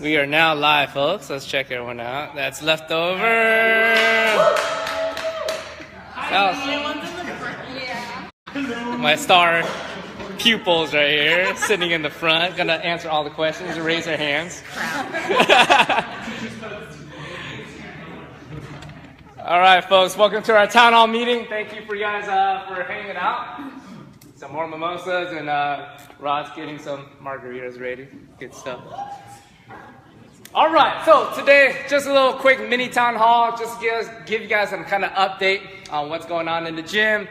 We are now live, folks. Let's check everyone out. That's Leftover. My star pupils right here, sitting in the front, gonna answer all the questions and raise their hands. All right, folks, welcome to our town hall meeting. Thank you for you guys for hanging out. Some more mimosas, and Rod's getting some margaritas ready. Good stuff. All right, so today, just a little quick mini town hall, just give you guys some kind of update on what's going on in the gym,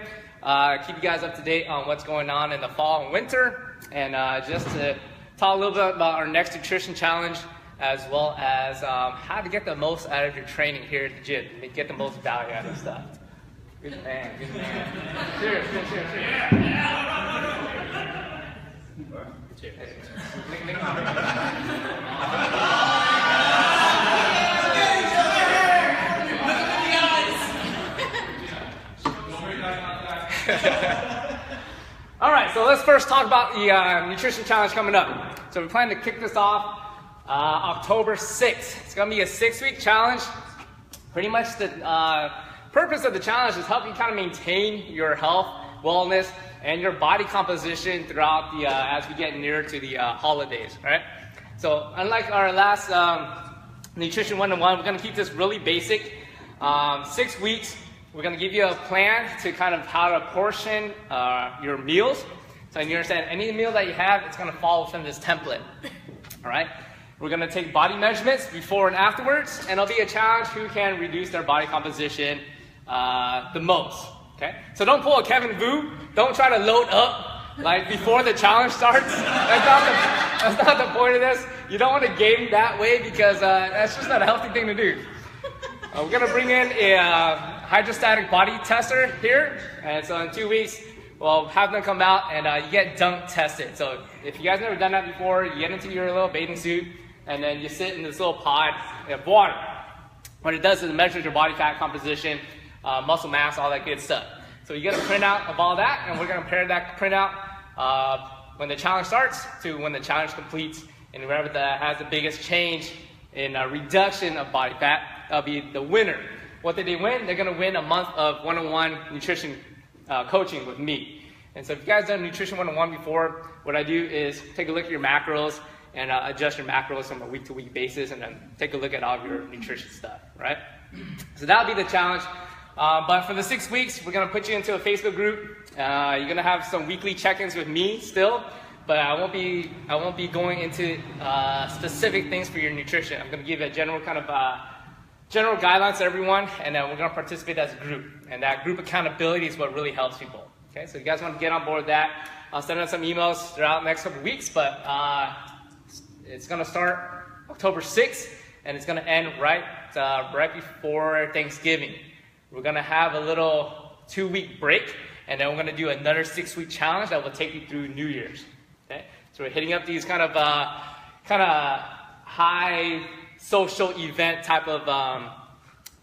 keep you guys up to date on what's going on in the fall and winter, and just to talk a little bit about our next nutrition challenge, as well as how to get the most out of your training here at the gym, get the most value out of stuff. Good man, good man. Cheers, cheers, cheers, cheers. Cheers. All right, so let's first talk about the nutrition challenge coming up. So we plan to kick this off October 6th. It's going to be a 6-week challenge. Pretty much the purpose of the challenge is help you kind of maintain your health, wellness, and your body composition throughout the as we get nearer to the holidays, right? So unlike our last Nutrition 101, we're going to keep this really basic. 6 weeks. We're going to give you a plan to kind of how to portion your meals. So you understand any meal that you have, it's going to fall within this template. All right? We're going to take body measurements before and afterwards, and it'll be a challenge who can reduce their body composition the most. Okay? So don't pull a Kevin Vu. Don't try to load up like before the challenge starts. That's not the point of this. You don't want to game that way because that's just not a healthy thing to do. We're going to bring in a hydrostatic body tester here, and so in 2 weeks we'll have them come out and you get dunk tested. So if you guys never done that before, you get into your little bathing suit and then you sit in this little pod of water. What it does is it measures your body fat composition, muscle mass, all that good stuff. So you get a printout of all that, and we're going to compare that printout when the challenge starts to when the challenge completes, and whoever that has the biggest change in reduction of body fat, that'll be the winner. What did they win? They're going to win a month of one-on-one nutrition coaching with me. And so if you guys done Nutrition 101 before, what I do is take a look at your macros and adjust your macros on a week-to-week basis, and then take a look at all of your nutrition stuff, right? So that'll be the challenge. But for the 6 weeks, we're going to put you into a Facebook group. You're going to have some weekly check-ins with me still, but I won't be going into specific things for your nutrition. I'm going to give you a general kind of general guidelines to everyone, and then we're going to participate as a group. And that group accountability is what really helps people. Okay, so if you guys want to get on board with that, I'll send out some emails throughout the next couple of weeks, but it's going to start October 6th, and it's going to end right before Thanksgiving. We're going to have a little 2-week break, and then we're going to do another 6-week challenge that will take you through New Year's. Okay, so we're hitting up these kind of high social event type of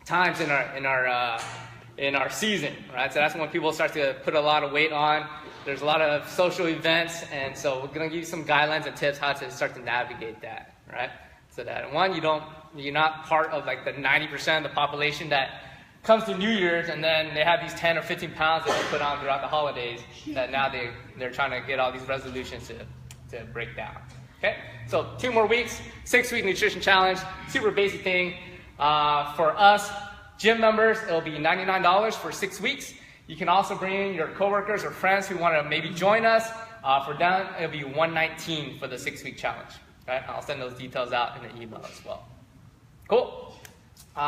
times in our season, right? So that's when people start to put a lot of weight on. There's a lot of social events, and so we're gonna give you some guidelines and tips how to start to navigate that, right? So that one, you're not part of like the 90% of the population that comes to New Year's and then they have these 10 or 15 pounds that they put on throughout the holidays that now they're trying to get all these resolutions to break down. Okay, so 2 more weeks, 6-week nutrition challenge, super basic thing. For us gym members, it'll be $99 for 6 weeks. You can also bring in your coworkers or friends who want to maybe join us. For them, it'll be $119 for the 6-week challenge. Right? I'll send those details out in the email as well. Cool.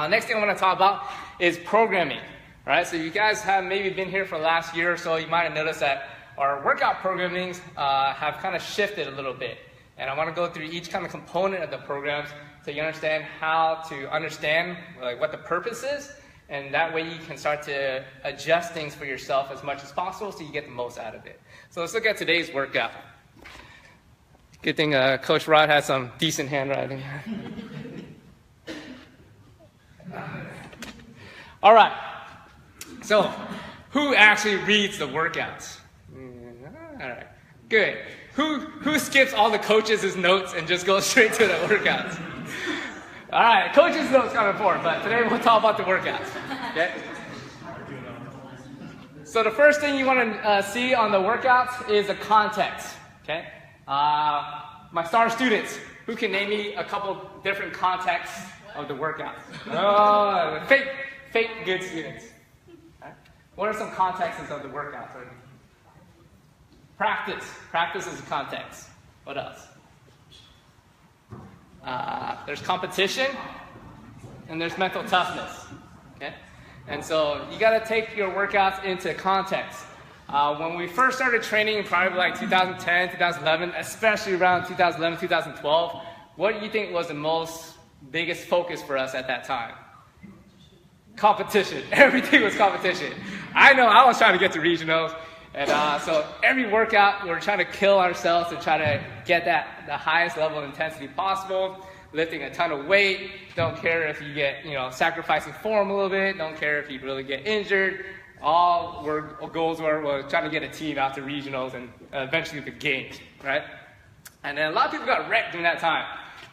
Next thing I want to talk about is programming. Right? So you guys have maybe been here for the last year or so. You might have noticed that our workout programmings have kind of shifted a little bit. And I want to go through each kind of component of the programs so you understand how to understand like what the purpose is, and that way you can start to adjust things for yourself as much as possible so you get the most out of it. So let's look at today's workout. Good thing Coach Rod has some decent handwriting. All right. So who actually reads the workouts? All right. Good. Who skips all the coaches' notes and just goes straight to the workouts? All right, coaches' notes kind of important, but today we'll talk about the workouts. Okay. So the first thing you want to see on the workouts is the context. Okay. My star students, who can name me a couple different contexts of the workout? Oh, fake good students. Okay. What are some contexts of the workout? Practice. Practice is a context. What else? There's competition, and there's mental toughness. Okay? And so you got to take your workouts into context. When we first started training, probably like 2010, 2011, especially around 2011, 2012, what do you think was the biggest focus for us at that time? Competition. Everything was competition. I know I was trying to get to regionals, and so every workout we were trying to kill ourselves to try to get the highest level of intensity possible, lifting a ton of weight. Don't care if you get, sacrificing form a little bit. Don't care if you really get injured. All goals were trying to get a team out to regionals and eventually the games, right? And then a lot of people got wrecked during that time.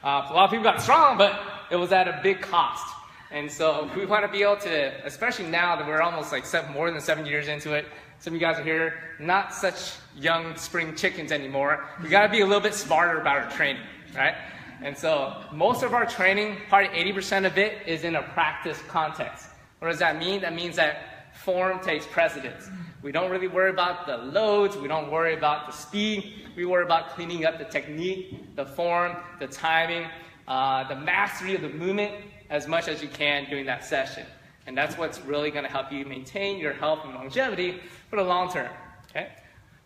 A lot of people got strong, but it was at a big cost. And so we want to be able to, especially now that we're almost like more than 7 years into it, some of you guys are here, not such young spring chickens anymore. We got to be a little bit smarter about our training, right? And so most of our training, probably 80% of it, is in a practice context. What does that mean? That means that form takes precedence. We don't really worry about the loads. We don't worry about the speed. We worry about cleaning up the technique, the form, the timing, the mastery of the movement as much as you can during that session. And that's what's really going to help you maintain your health and longevity for the long term. Okay?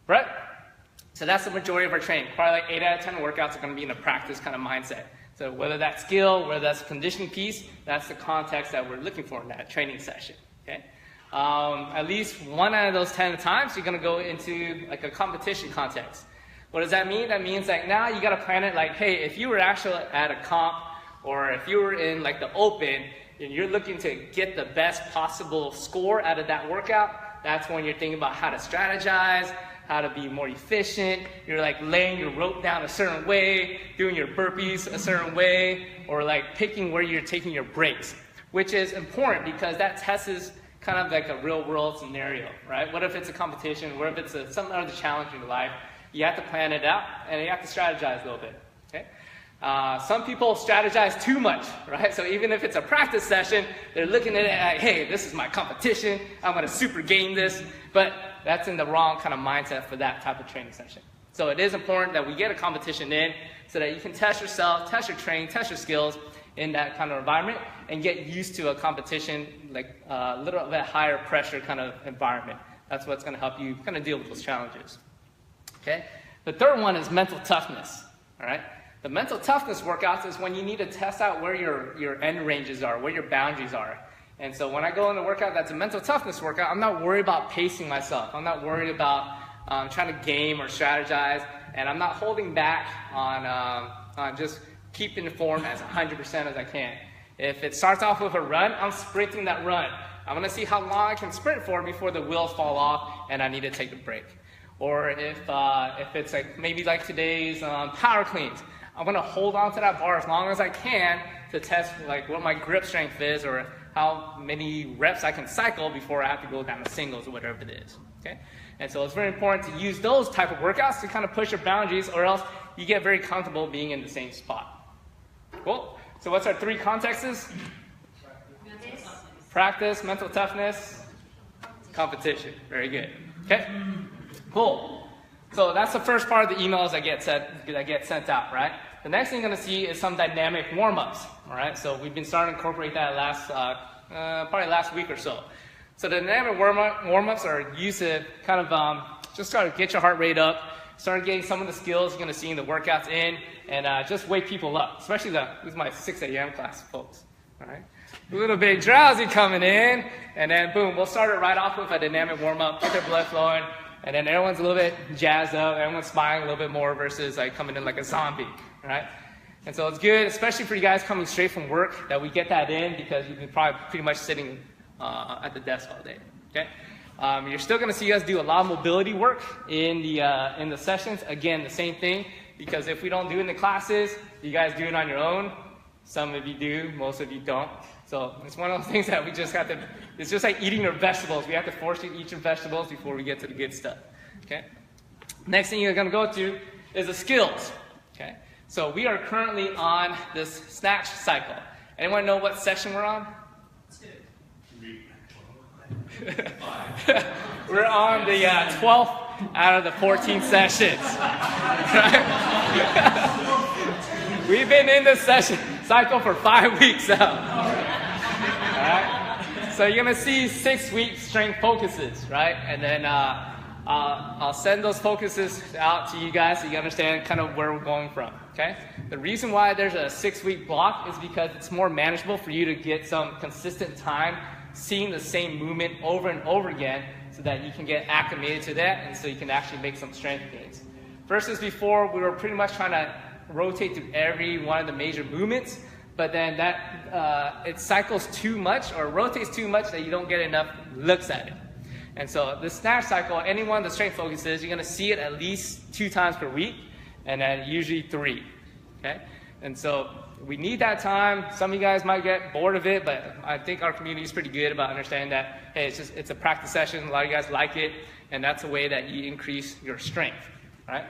Right? So that's the majority of our training. Probably like 8 out of 10 workouts are going to be in a practice kind of mindset. So whether that's skill, whether that's a conditioning piece, that's the context that we're looking for in that training session. Okay? At least 1 out of those 10 times, you're going to go into like a competition context. What does that mean? That means like now you got to plan it like, hey, if you were actually at a comp or if you were in like the open and you're looking to get the best possible score out of that workout, that's when you're thinking about how to strategize, how to be more efficient. You're like laying your rope down a certain way, doing your burpees a certain way, or like picking where you're taking your breaks, which is important because that tests kind of like a real world scenario, right? What if it's a competition? What if it's some other challenge in your life? You have to plan it out and you have to strategize a little bit, okay? Some people strategize too much, right? So even if it's a practice session, they're looking at it like, hey, this is my competition. I'm going to super game this. But that's in the wrong kind of mindset for that type of training session. So it is important that we get a competition in so that you can test yourself, test your training, test your skills in that kind of environment and get used to a competition, like a little bit higher pressure kind of environment. That's what's going to help you kind of deal with those challenges. Okay? The third one is mental toughness, all right? The mental toughness workouts is when you need to test out where your end ranges are, where your boundaries are. And so when I go in the workout that's a mental toughness workout, I'm not worried about pacing myself. I'm not worried about trying to game or strategize. And I'm not holding back on just keeping the form as 100% as I can. If it starts off with a run, I'm sprinting that run. I'm going to see how long I can sprint for before the wheels fall off and I need to take a break. Or if it's like maybe like today's power cleans, I'm going to hold on to that bar as long as I can to test like what my grip strength is or how many reps I can cycle before I have to go down to singles or whatever it is. Okay? And so it's very important to use those type of workouts to kind of push your boundaries or else you get very comfortable being in the same spot. Cool? So what's our 3 contexts? Practice, mental toughness, competition. Very good. Okay? Cool. So that's the first part of the emails that get sent out, right? The next thing you're going to see is some dynamic warm-ups, all right? So we've been starting to incorporate that probably last week or so. So the dynamic warm-ups are used to kind of just start to get your heart rate up, start getting some of the skills you're going to see in the workouts in, and just wake people up, especially this is my 6 a.m. class, folks, all right? A little bit drowsy coming in, and then boom, we'll start it right off with a dynamic warm-up, get their blood flowing, and then everyone's a little bit jazzed up, everyone's smiling a little bit more versus like coming in like a zombie, right? And so it's good, especially for you guys coming straight from work, that we get that in because you've been probably pretty much sitting at the desk all day, okay? You're still going to see us do a lot of mobility work in the sessions. Again, the same thing, because if we don't do it in the classes, you guys do it on your own. Some of you do, most of you don't. So it's one of those things that we just have to, it's just like eating your vegetables. We have to force you to eat your vegetables before we get to the good stuff. Okay? Next thing you're going to go to is the skills. Okay? So we are currently on this snatch cycle. Anyone know what session we're on? 2. We're on the 12th out of the 14 sessions. Right? We've been in this session cycle for 5 weeks now. All right? So you're going to see 6-week strength focuses, right? And then I'll send those focuses out to you guys so you understand kind of where we're going from. Okay? The reason why there's a 6-week block is because it's more manageable for you to get some consistent time seeing the same movement over and over again so that you can get acclimated to that and so you can actually make some strength gains. Versus before, we were pretty much trying to rotate through every one of the major movements, but then that it cycles too much or rotates too much that you don't get enough looks at it. And so the snatch cycle, any one of the strength focuses, you're going to see it at least 2 times per week, and then usually 3. Okay? And so we need that time. Some of you guys might get bored of it, but I think our community is pretty good about understanding that, hey, it's a practice session. A lot of you guys like it, and that's a way that you increase your strength. Right?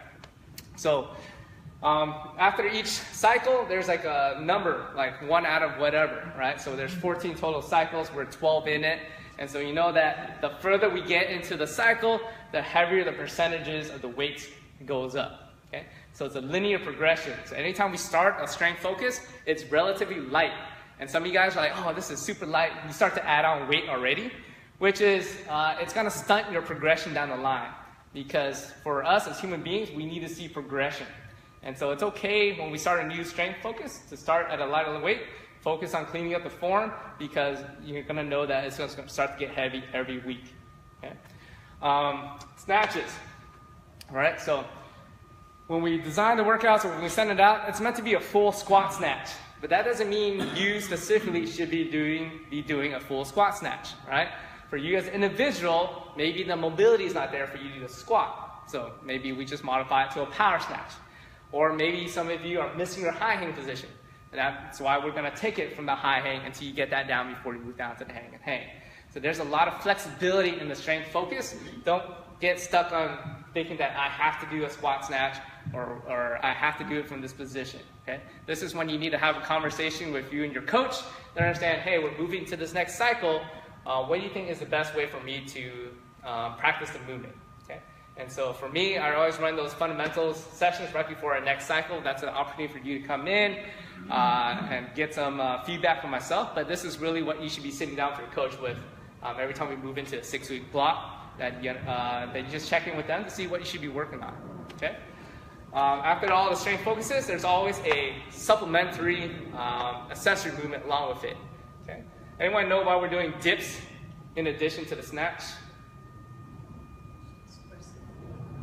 So after each cycle, there's like a number, like 1 out of whatever, right? So there's 14 total cycles. We're 12 in it. And so you know that the further we get into the cycle, the heavier the percentages of the weights goes up. Okay? So it's a linear progression. So anytime we start a strength focus, it's relatively light. And some of you guys are like, oh, this is super light. You start to add on weight already, which is, it's going to stunt your progression down the line. Because for us as human beings, we need to see progression. And so it's okay when we start a new strength focus to start at a lighter weight. Focus on cleaning up the form because you're going to know that it's going to start to get heavy every week. Okay? Snatches. All right, so when we design the workouts or when we send it out, it's meant to be a full squat snatch. But that doesn't mean you specifically should be doing a full squat snatch, right? For you as an individual, maybe the mobility is not there for you to do the squat. So maybe we just modify it to a power snatch. Or maybe some of you are missing your high hang position. And that's why we're going to take it from the high hang until you get that down before you move down to the hang and hang. So there's a lot of flexibility in the strength focus. Don't get stuck on thinking that I have to do a squat snatch or I have to do it from this position. Okay? This is when you need to have a conversation with you and your coach to understand, hey, we're moving to this next cycle. What do you think is the best way for me to practice the movement? Okay? And so for me, I always run those fundamentals sessions right before our next cycle. That's an opportunity for you to come in and get some feedback from myself. But this is really what you should be sitting down with your coach with every time we move into a 6-week block, that you just check in with them to see what you should be working on. Okay? After all the strength focuses, there's always a supplementary accessory movement along with it. Okay? Anyone know why we're doing dips in addition to the snatch?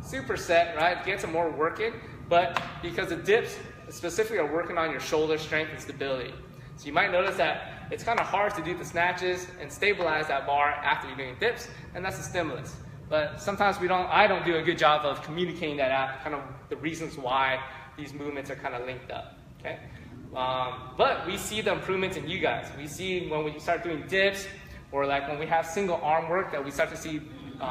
Superset, right? Get some more work in, but because the dips specifically are working on your shoulder strength and stability. So you might notice that it's kind of hard to do the snatches and stabilize that bar after you're doing dips, and that's a stimulus. But sometimes I don't do a good job of communicating that out, kind of the reasons why these movements are kind of linked up. Okay? But we see the improvements in you guys. We see when we start doing dips, or like when we have single arm work, that we start to see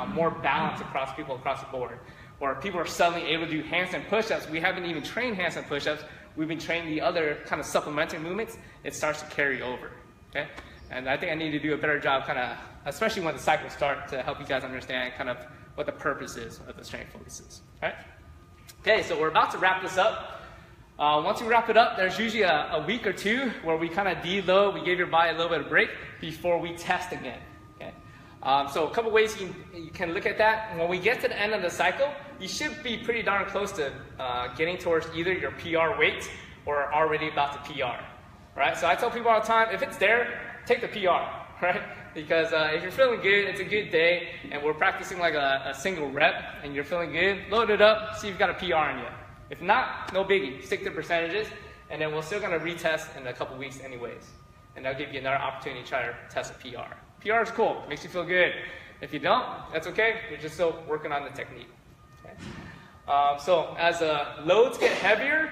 more balance across people across the board. Or people are suddenly able to do handstand push-ups. We haven't even trained handstand push-ups. We've been training the other kind of supplementary movements. It starts to carry over. Okay? And I think I need to do a better job kind of, especially when the cycles start, to help you guys understand kind of what the purpose is of the strength focuses. All right? Okay, so we're about to wrap this up. Once we wrap it up, there's usually a week or 2 where we kind of deload. We give your body a little bit of break before we test again. Okay? So a couple ways you can look at that. When we get to the end of the cycle, you should be pretty darn close to getting towards either your PR weight or already about to PR. Right? So I tell people all the time, if it's there, take the PR. Right? Because if you're feeling good, it's a good day, and we're practicing like a single rep, and you're feeling good, load it up, see if you've got a PR on you. If not, no biggie. Stick to percentages, and then we're still going to retest in a couple weeks anyways. And that'll give you another opportunity to try to test a PR. PR is cool. Makes you feel good. If you don't, that's okay. You're just still working on the technique. Okay? So as the loads get heavier,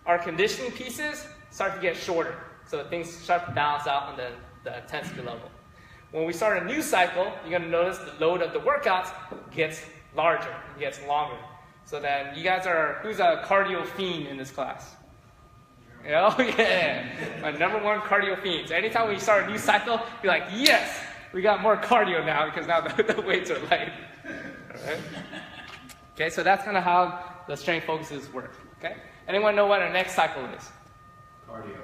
our conditioning pieces start to get shorter. So things start to balance out on the intensity level. When we start a new cycle, you're going to notice the load of the workouts gets larger, gets longer. So then you guys are, who's a cardio fiend in this class? Oh yeah, my #1 cardio fiend. So anytime we start a new cycle, you're like, yes, we got more cardio now because now the weights are light. All right? Okay, so that's kind of how the strength focuses work. Okay, anyone know what our next cycle is? Cardio.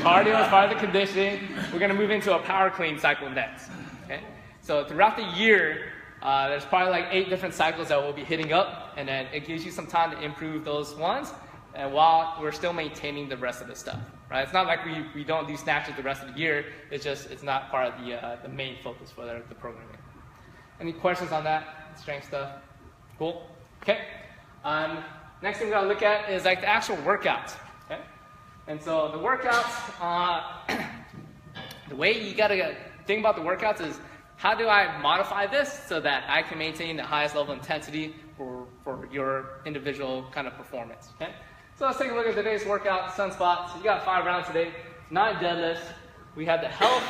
Cardio is part of the conditioning. We're going to move into a power clean cycle next. Okay, so throughout the year, there's probably like 8 different cycles that we'll be hitting up, and then it gives you some time to improve those ones, and while we're still maintaining the rest of the stuff. Right? It's not like we don't do snatches the rest of the year. It's just it's not part of the main focus for the programming. Any questions on that strength stuff? Cool. Okay. Next thing we're gonna look at is like the actual workouts. Okay. And so the workouts, the way you gotta think about the workouts is how do I modify this so that I can maintain the highest level of intensity for your individual kind of performance. Okay. So let's take a look at today's workout, Sunspot. So you got 5 rounds today, 9 deadlifts. We have the health,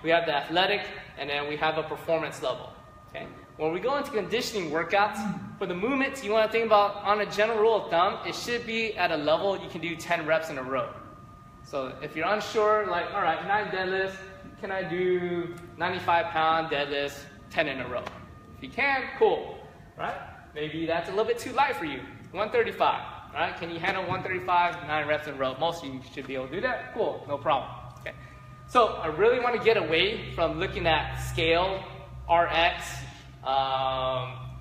we have the athletic, and then we have a performance level. Okay? When we go into conditioning workouts, for the movements, you want to think about, on a general rule of thumb, it should be at a level you can do 10 reps in a row. So if you're unsure, like, all right, 9 deadlifts, can I do 95-pound deadlifts, 10 in a row? If you can, cool. Right? Maybe that's a little bit too light for you. 135. Right? Can you handle 135, 9 reps in a row? Most of you should be able to do that. Cool, no problem. Okay. So I really want to get away from looking at scale, RX,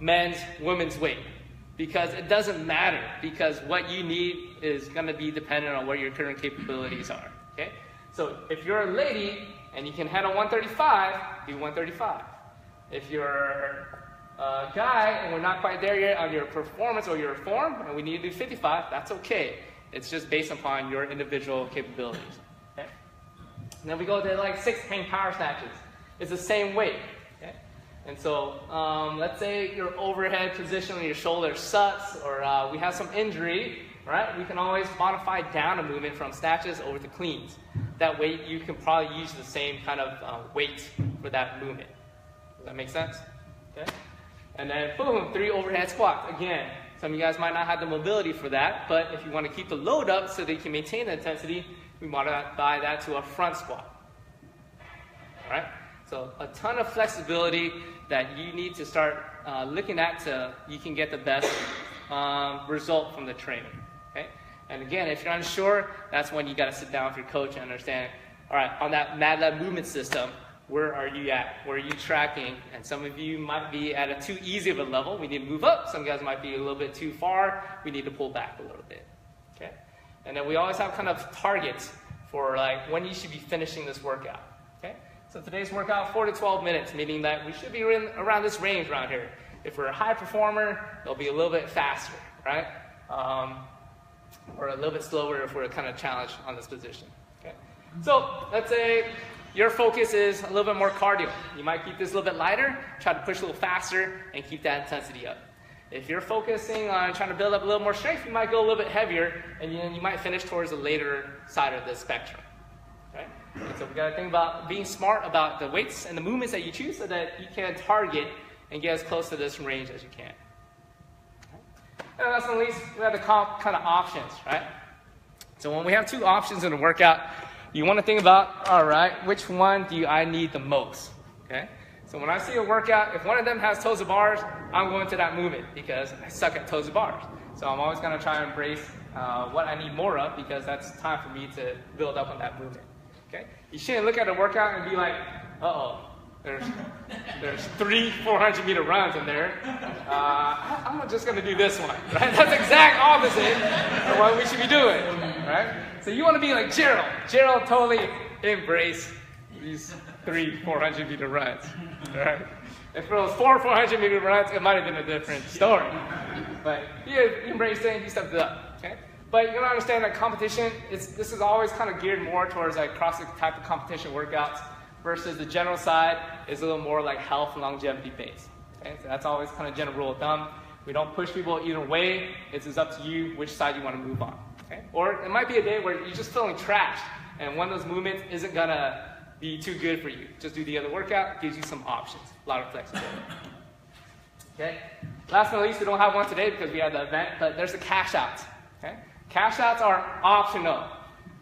men's, women's weight, because it doesn't matter, because what you need is going to be dependent on what your current capabilities are. Okay. So if you're a lady and you can handle 135, do 135. If you're guy and we're not quite there yet on your performance or your form and we need to do 55, that's okay. It's just based upon your individual capabilities. Okay? And then we go to like 6 hang power snatches. It's the same weight. Okay? And so let's say your overhead position on your shoulder sucks, or we have some injury, right? We can always modify down a movement from snatches over to cleans. That way you can probably use the same kind of weight for that movement. Does that make sense? Okay? And then, boom, 3 overhead squats. Again, some of you guys might not have the mobility for that, but if you want to keep the load up so that you can maintain the intensity, we modify that to a front squat. All right? So a ton of flexibility that you need to start looking at so you can get the best result from the training. Okay? And again, if you're unsure, that's when you got to sit down with your coach and understand, all right, on that MATLAB movement system, where are you at? Where are you tracking? And some of you might be at a too easy of a level. We need to move up. Some guys might be a little bit too far. We need to pull back a little bit. Okay? And then we always have kind of targets for like when you should be finishing this workout. Okay? So today's workout, 4 to 12 minutes, meaning that we should be around this range around here. If we're a high performer, it'll be a little bit faster, right? Or a little bit slower if we're kind of challenged on this position. Okay? So let's say your focus is a little bit more cardio. You might keep this a little bit lighter, try to push a little faster, and keep that intensity up. If you're focusing on trying to build up a little more strength, you might go a little bit heavier, and you might finish towards the later side of the spectrum. Okay? And so we got to think about being smart about the weights and the movements that you choose so that you can target and get as close to this range as you can. Okay? And last but not least, we have the kind of options, right? So when we have 2 options in a workout, you want to think about, all right, which one do I need the most? Okay? So when I see a workout, if one of them has toes to bars, I'm going to that movement because I suck at toes to bars. So I'm always going to try and embrace what I need more of because that's time for me to build up on that movement. Okay? You shouldn't look at a workout and be like, uh-oh, there's 3 400-meter runs in there. I'm just going to do this one. Right? That's the exact opposite of what we should be doing. Right? So you want to be like Gerald. Gerald totally embraced these 3 400-meter runs. Right? If it was 4 400-meter runs, it might have been a different story. But he embraced it and he stepped it up. Okay? But you gotta understand that competition, this is always kind of geared more towards like CrossFit type of competition workouts. versus the general side is a little more like health and longevity based. Okay? So that's always kind of general rule of thumb. We don't push people either way. It's just up to you which side you want to move on. Okay? Or it might be a day where you're just feeling trashed, and one of those movements isn't going to be too good for you. Just do the other workout, gives you some options, a lot of flexibility. Okay? Last but not least, we don't have one today because we had the event, but there's the cash outs. Okay? Cash outs are optional,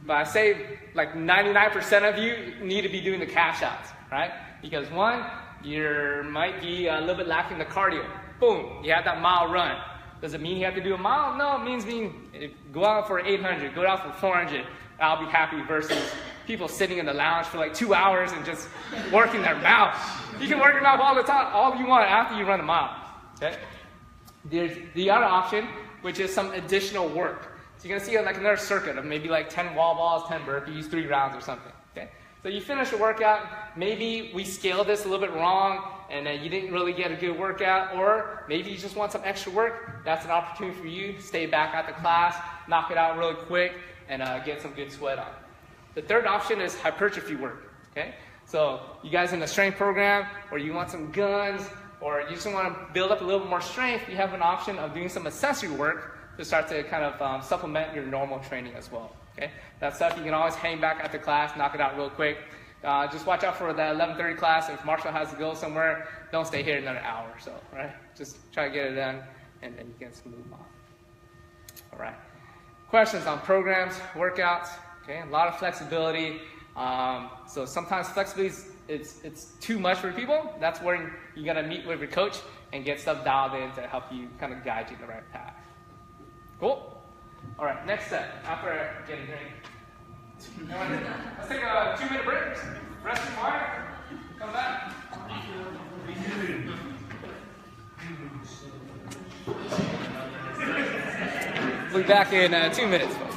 but I say like 99% of you need to be doing the cash outs, right? Because one, you might be a little bit lacking the cardio. Boom, you have that mile run. Does it mean you have to do a mile? No, it means go out for 800, go out for 400. I'll be happy versus people sitting in the lounge for like 2 hours and just working their mouth. You can work your mouth all the time, all you want after you run a mile. Okay? There's the other option, which is some additional work. So you're going to see like another circuit of maybe like 10 wall balls, 10 burpees, 3 rounds or something. Okay? So you finish the workout, maybe we scaled this a little bit wrong and you didn't really get a good workout, or maybe you just want some extra work. That's an opportunity for you to stay back at the class, knock it out really quick, and get some good sweat on. The third option is hypertrophy work. Okay? So you guys in the strength program, or you want some guns, or you just want to build up a little bit more strength, you have an option of doing some accessory work to start to kind of supplement your normal training as well. Okay? That stuff you can always hang back at the class, knock it out real quick. Just watch out for the 11:30 class. If Marshall has to go somewhere, don't stay here another hour or so, right? Just try to get it done, and then you can move on. All right. Questions on programs, workouts? Okay, a lot of flexibility. So sometimes flexibility it's too much for people. That's where you gotta meet with your coach and get stuff dialed in to help you kind of guide you in the right path. Cool. All right. Next step after getting drink. Let's take a 2-minute break. Rest some water. Come back. We'll be back in 2 minutes, folks.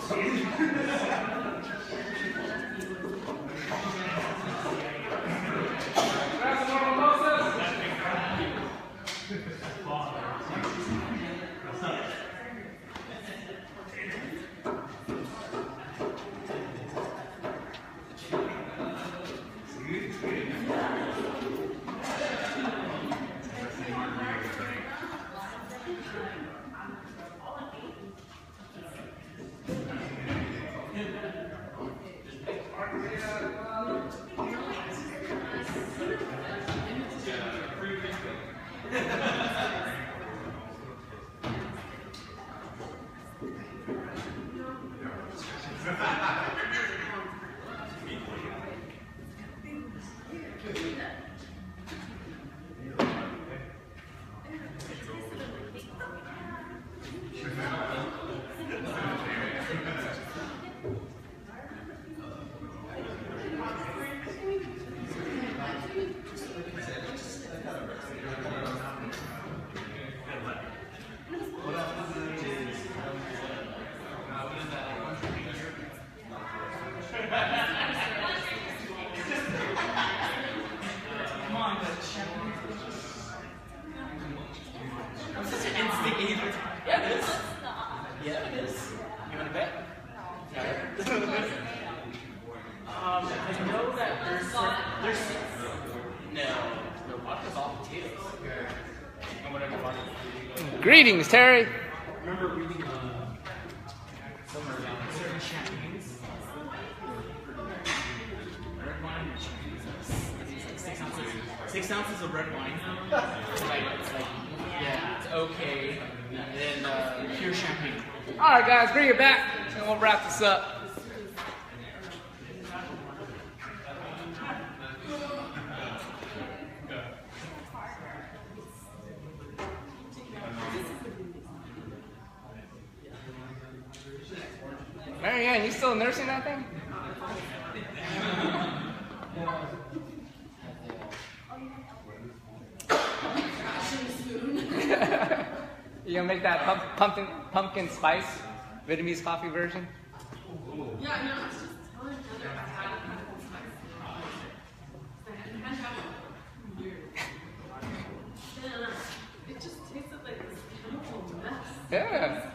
Greetings, Terry. Remember reading somewhere about certain champagnes? Red wine and champagnes. It's like 6 ounces. 6 ounces of red wine. It's like, yeah, it's okay. And then pure champagne. All right, guys, bring it back, and we'll wrap this up. Marianne, you still nursing that thing? You gonna make that pumpkin spice Vietnamese coffee version? Yeah, no, it's just telling Heather I had a pumpkin spice coffee. I had to have it weird. Yeah, it just tasted like this chemical mess. Yeah.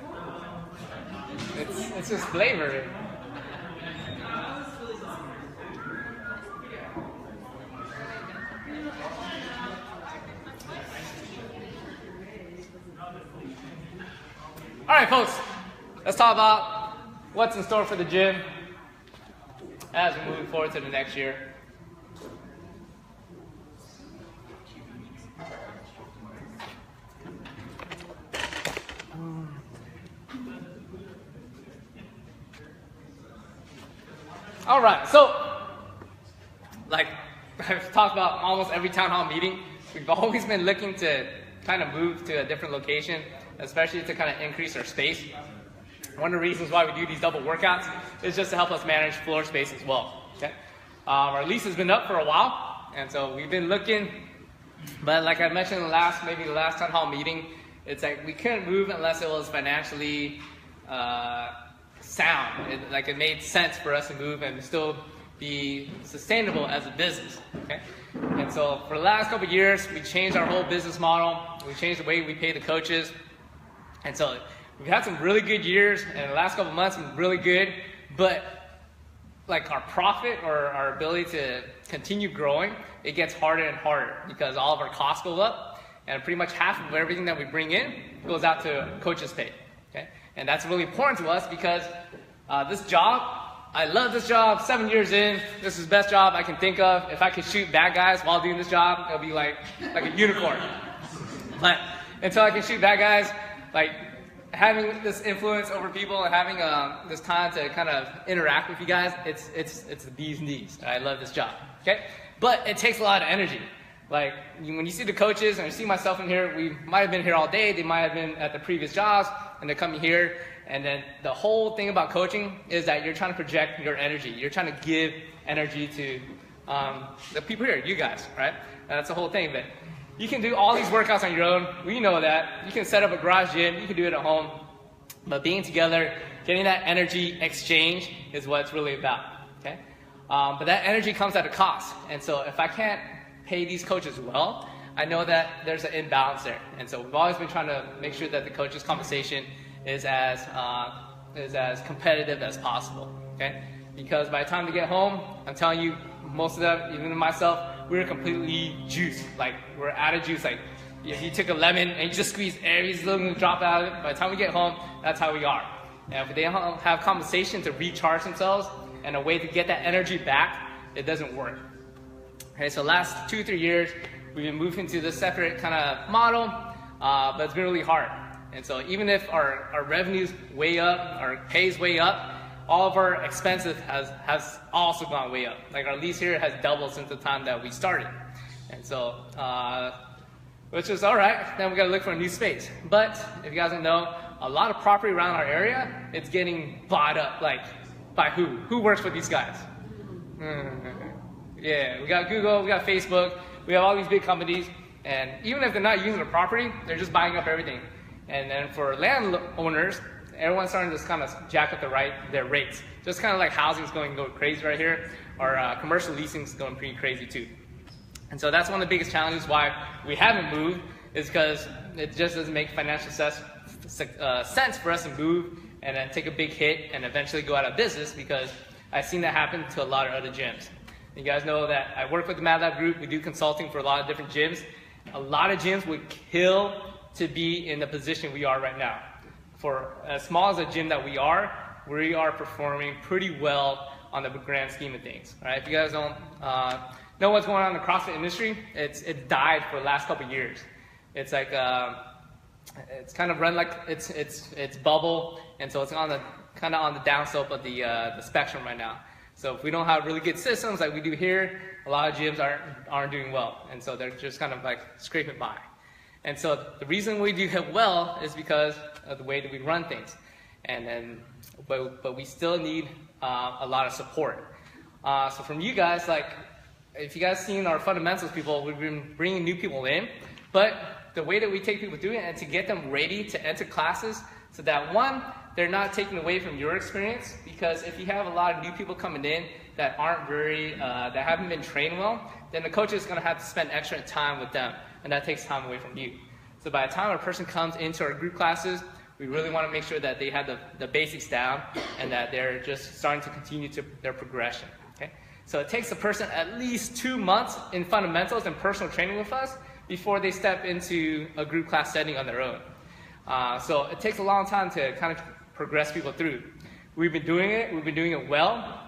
It's just flavor. All right, folks, let's talk about what's in store for the gym as we move forward to the next year. All right, so like I've talked about almost every town hall meeting, we've always been looking to kind of move to a different location, especially to kind of increase our space. One of the reasons why we do these double workouts is just to help us manage floor space as well. Okay, our lease has been up for a while, and so we've been looking, but like I mentioned in the last town hall meeting, it's like we couldn't move unless it was financially sound. It made sense for us to move and still be sustainable as a business. Okay, and so for the last couple of years, we changed our whole business model. We changed the way we pay the coaches, and so we've had some really good years, and the last couple of months have been really good. But like our profit or our ability to continue growing, it gets harder and harder because all of our costs go up, and pretty much half of everything that we bring in goes out to coaches' pay. Okay, and that's really important to us because this job. I love this job. 7 years in, this is the best job I can think of. If I could shoot bad guys while doing this job, it'll be like a unicorn. But until I can shoot bad guys, like having this influence over people and having this time to kind of interact with you guys, it's the bee's knees. I love this job. Okay, but it takes a lot of energy. Like when you see the coaches and you see myself in here, we might have been here all day. They might have been at the previous jobs, and they're coming here. And then the whole thing about coaching is that you're trying to project your energy. You're trying to give energy to the people here, you guys, right? And that's the whole thing. But you can do all these workouts on your own. We know that. You can set up a garage gym. You can do it at home. But being together, getting that energy exchange is what it's really about. Okay? But that energy comes at a cost. And so if I can't pay these coaches well, I know that there's an imbalance there. And so we've always been trying to make sure that the coaches' compensation is as competitive as possible, okay? Because by the time they get home, I'm telling you, most of them, even myself, we're completely juiced. Like, we're out of juice. Like, if you took a lemon and you just squeeze every little drop out of it, by the time we get home, that's how we are. And if they don't have compensation to recharge themselves and a way to get that energy back, it doesn't work. Okay, so last 2-3 years, we've been moving to this separate kind of model, but it's been really hard. And so even if our revenues way up, our pay's way up, all of our expenses has also gone way up. Like our lease here has doubled since the time that we started. And so, which is all right, then we gotta look for a new space. But if you guys don't know, a lot of property around our area, it's getting bought up. Like, by who? Who works for these guys? Yeah, we got Google, we got Facebook, we have all these big companies, and even if they're not using the property, they're just buying up everything. And then for landowners, everyone's starting to kind of jack up their rates. Just kind of like housing's going crazy right here, or commercial leasing's going pretty crazy too. And so that's one of the biggest challenges why we haven't moved, is because it just doesn't make financial sense for us to move and then take a big hit and eventually go out of business, because I've seen that happen to a lot of other gyms. You guys know that I work with the Mad Lab group. We do consulting for a lot of different gyms. A lot of gyms would kill to be in the position we are right now. For as small as a gym that we are performing pretty well on the grand scheme of things. All right? If you guys don't know what's going on in the CrossFit industry, it's died for the last couple of years. It's like it's kind of run like it's bubble, and so it's kind of on the downslope of the spectrum right now. So if we don't have really good systems like we do here, a lot of gyms aren't doing well, and so they're just kind of like scraping by. And so the reason we do well is because of the way that we run things. And then, but we still need a lot of support. So from you guys, like, if you guys seen our fundamentals people, we've been bringing new people in, but the way that we take people through it and to get them ready to enter classes, so that one, they're not taken away from your experience, because if you have a lot of new people coming in that aren't that haven't been trained well, then the coach is going to have to spend extra time with them, and that takes time away from you. So by the time a person comes into our group classes, we really want to make sure that they have the basics down and that they're just starting to continue to their progression. Okay? So it takes a person at least 2 months in fundamentals and personal training with us before they step into a group class setting on their own. So it takes a long time to kind of progress people through. We've been doing it well,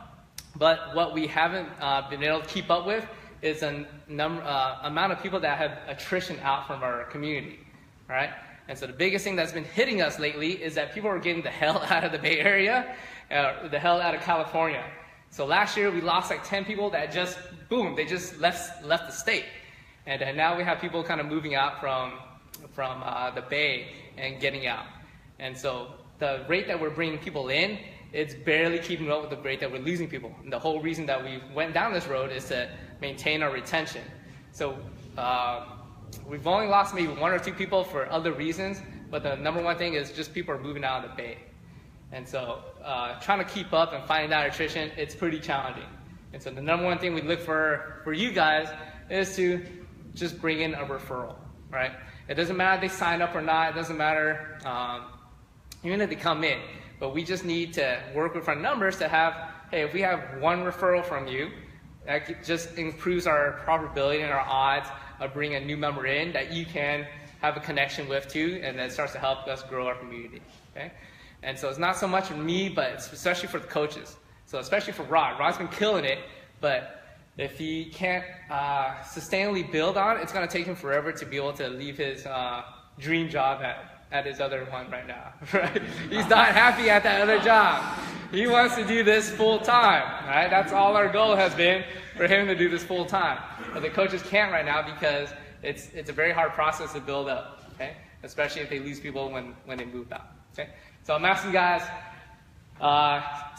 but what we haven't been able to keep up with is a amount of people that have attrition out from our community, all right? And so the biggest thing that's been hitting us lately is that people are getting the hell out of the Bay Area, the hell out of California. So last year we lost like 10 people that just, boom, they just left the state. And now we have people kind of moving out from the Bay and getting out. And so the rate that we're bringing people in, it's barely keeping up with the rate that we're losing people. And the whole reason that we went down this road is to maintain our retention. So we've only lost maybe 1 or 2 people for other reasons, but the number one thing is just people are moving out of the Bay. And so trying to keep up and finding that attrition, it's pretty challenging. And so the number one thing we look for you guys is to just bring in a referral, right? It doesn't matter if they sign up or not. It doesn't matter even if they come in. But we just need to work with our numbers to have, hey, if we have 1 referral from you, that just improves our probability and our odds of bringing a new member in that you can have a connection with too, and that starts to help us grow our community, okay? And so it's not so much for me, but it's especially for the coaches. So especially for Rod. Rod's been killing it, but if he can't sustainably build on it, it's going to take him forever to be able to leave his dream job at his other one right now, right? He's not happy at that other job. He wants to do this full time, right? That's all our goal has been, for him to do this full time. But the coaches can't right now because it's a very hard process to build up, okay? Especially if they lose people when they move out, okay? So I'm asking guys,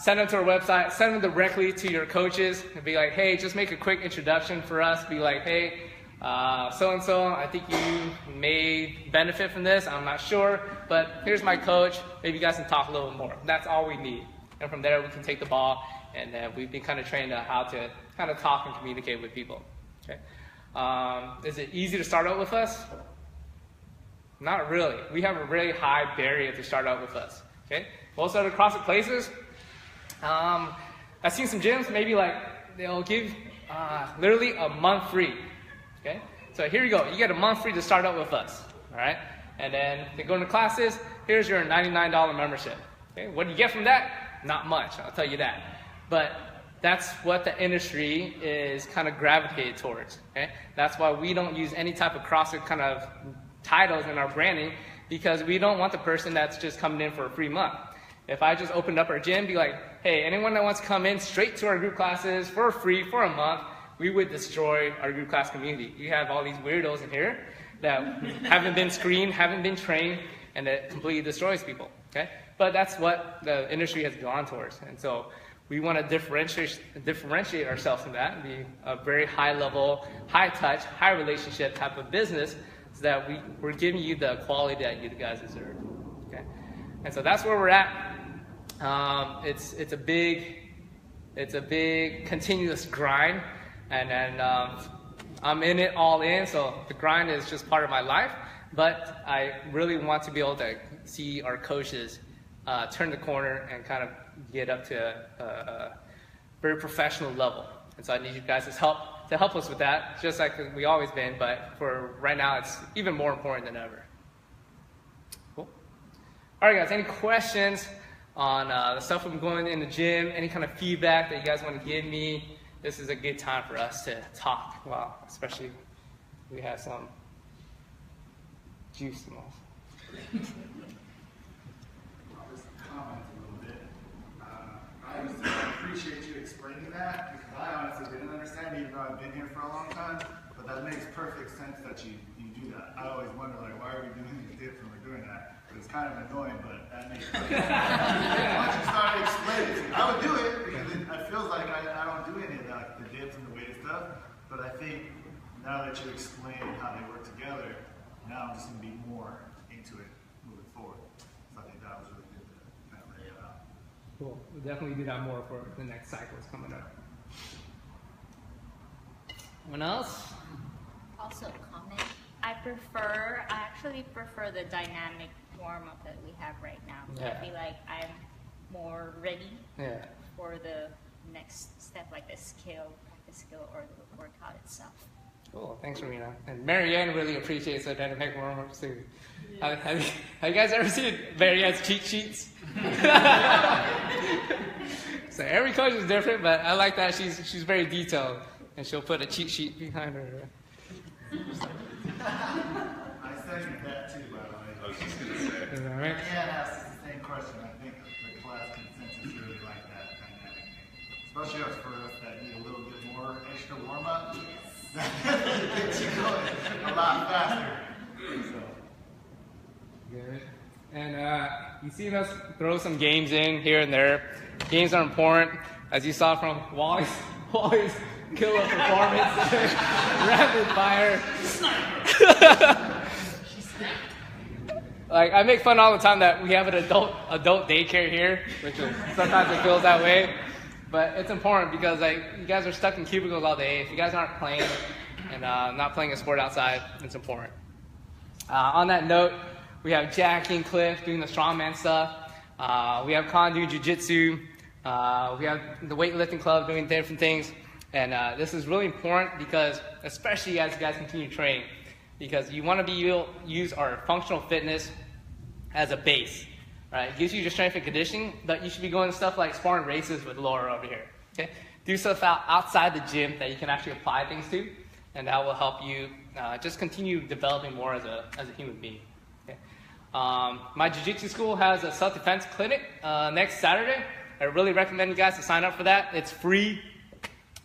send them to our website, send them directly to your coaches, and be like, hey, just make a quick introduction for us. Be like, hey, so-and-so, I think you may benefit from this. I'm not sure, but here's my coach. Maybe you guys can talk a little more. That's all we need. And from there, we can take the ball, and we've been kind of trained on how to kind of talk and communicate with people. Okay? Is it easy to start out with us? Not really. We have a really high barrier to start out with us. Okay? Most other CrossFit places, I've seen some gyms, maybe like they'll give literally a month free. Okay? So here you go. You get a month free to start out with us. All right? And then they go into classes. Here's your $99 membership. Okay? What do you get from that? Not much. I'll tell you that. But that's what the industry is kind of gravitated towards. Okay? That's why we don't use any type of CrossFit kind of titles in our branding, because we don't want the person that's just coming in for a free month. If I just opened up our gym, be like, hey, anyone that wants to come in straight to our group classes for free for a month, we would destroy our group class community. You have all these weirdos in here that haven't been screened, haven't been trained, and that completely destroys people. Okay? But that's what the industry has gone towards. And so we want to differentiate ourselves from that and be a very high level, high touch, high relationship type of business, so that we're giving you the quality that you guys deserve. Okay? And so that's where we're at. It's a big continuous grind, and then I'm in it all in, so the grind is just part of my life, but I really want to be able to see our coaches turn the corner and kind of get up to a very professional level. And so I need you guys' help to help us with that, just like we always been, but for right now it's even more important than ever. Cool. All right, guys, any questions on the stuff I'm going in the gym, any kind of feedback that you guys want to give me? This is a good time for us to talk. Wow, especially we have some juice in us. I'll just comment a little bit. I appreciate you explaining that, because I honestly didn't understand, even though I've been here for a long time. But that makes perfect sense that you do that. I always wonder, like, why are we doing these dips when we're doing that? But it's kind of annoying, but that makes sense. Once you start explaining, I would do it, because it feels like I don't do any of that, the dips and the weight stuff. But I think now that you explained how they work together, now I'm just going to be more into it moving forward. So I think that was really good to kind of lay it out. Cool. We'll definitely do that more for the next cycles coming up. Anyone else? Also comment. I actually prefer the dynamic warm-up that we have right now. Yeah. I feel like I'm more ready for the next step, like the practice skill, or the workout itself. Cool, thanks, Marina. And Marianne really appreciates the dynamic warm-ups too. Have you guys ever seen Marianne's cheat sheets? So every coach is different, but I like that she's very detailed, and she'll put a cheat sheet behind her. I second that too, by the way. I was just gonna say. Is that right? Yeah, asked the same question. I think the class consensus really like that dynamic thing. Especially us for us that need a little bit more extra warm-up. Gets you going a lot faster. So. Good. And you've seen us throw some games in here and there. Games are important, as you saw from Wally's killer performance. Rapid fire. Like, I make fun all the time that we have an adult daycare here, which sometimes it feels that way. But it's important because, like, you guys are stuck in cubicles all day. If you guys aren't playing and not playing a sport outside, it's important. On that note, we have Jackie and Cliff doing the strongman stuff. We have Khan doing jiu-jitsu. We have the weightlifting club doing different things. And this is really important because, especially as you guys continue training, because you want to be able to use our functional fitness as a base. Right? It gives you your strength and conditioning, but you should be going to stuff like sparring races with Laura over here. Okay? Do stuff outside the gym that you can actually apply things to, and that will help you just continue developing more as a human being. Okay? My jiu-jitsu school has a self-defense clinic next Saturday. I really recommend you guys to sign up for that. It's free.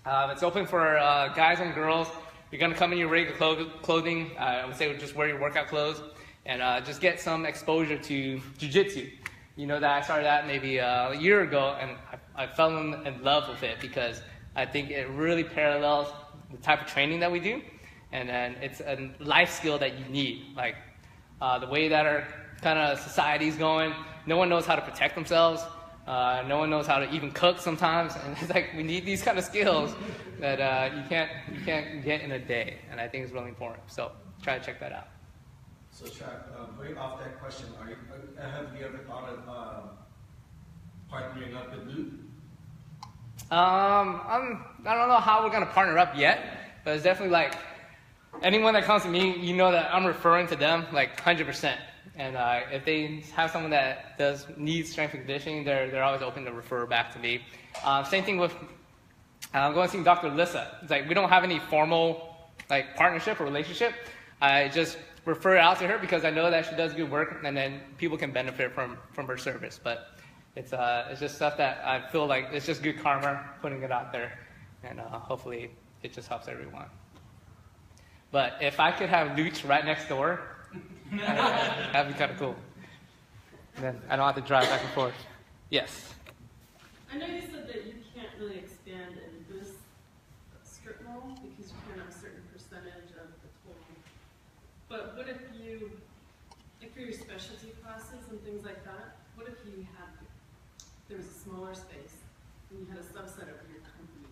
It's open for guys and girls. You're going to come in your regular clothing. I would say just wear your workout clothes and just get some exposure to jiu-jitsu. You know that I started that maybe a year ago, and I fell in love with it because I think it really parallels the type of training that we do, and then it's a life skill that you need. Like the way that our kind of society's going, no one knows how to protect themselves. No one knows how to even cook sometimes, and it's like we need these kind of skills that you can't get in a day, and I think it's really important. So try to check that out. So, Chuck, going off that question, have you ever thought of partnering up with Luke? I don't know how we're gonna partner up yet, but it's definitely like anyone that comes to me, you know that I'm referring to them like 100%. And if they have someone that needs strength and conditioning, they're always open to refer back to me. Same thing with going to see Dr. Lissa. It's like we don't have any formal like partnership or relationship. I just refer it out to her because I know that she does good work, and then people can benefit from her service. But it's just stuff that I feel like it's just good karma putting it out there, and hopefully it just helps everyone. But if I could have Luch right next door, that'd be kind of cool. And then I don't have to drive back and forth. Yes. I know you said that you can't really expand in this strip mall because you can't have a certain percentage of the total. But what if for your specialty classes and things like that, what if there was a smaller space and you had a subset of your company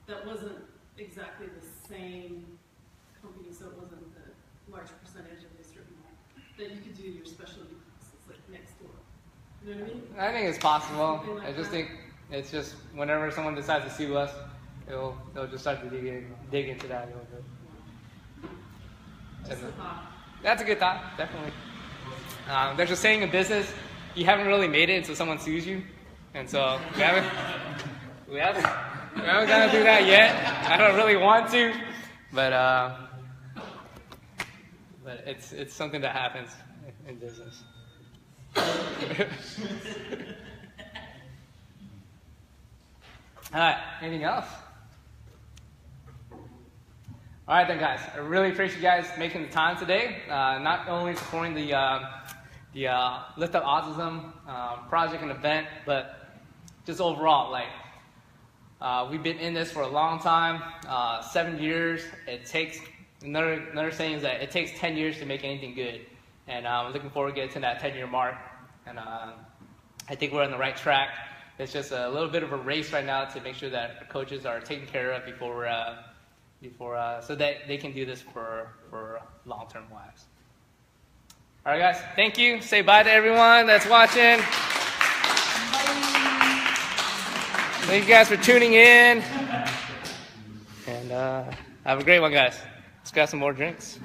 that wasn't exactly the same company, so it wasn't the large percentage of the strip mall, that you could do your specialty classes like next door? You know what I mean? I think it's possible. Something like I just that. think it's just whenever someone decides to sue us, they'll just start to dig into that a little bit. Just a thought. That's a good thought, definitely. There's a saying in business, you haven't really made it until someone sues you. And so we haven't gonna do that yet. I don't really want to, but it's something that happens in business. All right, anything else? All right then, guys. I really appreciate you guys making the time today. Not only supporting the Lift Up Autism project and event, but just overall, like we've been in this for a long time, 7 years. It takes another saying is that it takes 10 years to make anything good, and I'm looking forward to getting to that 10-year mark. And I think we're on the right track. It's just a little bit of a race right now to make sure that the coaches are taken care of before so that they can do this for long-term lives. All right, guys. Thank you. Say bye to everyone that's watching. Thank you guys for tuning in. And have a great one, guys. Let's grab some more drinks.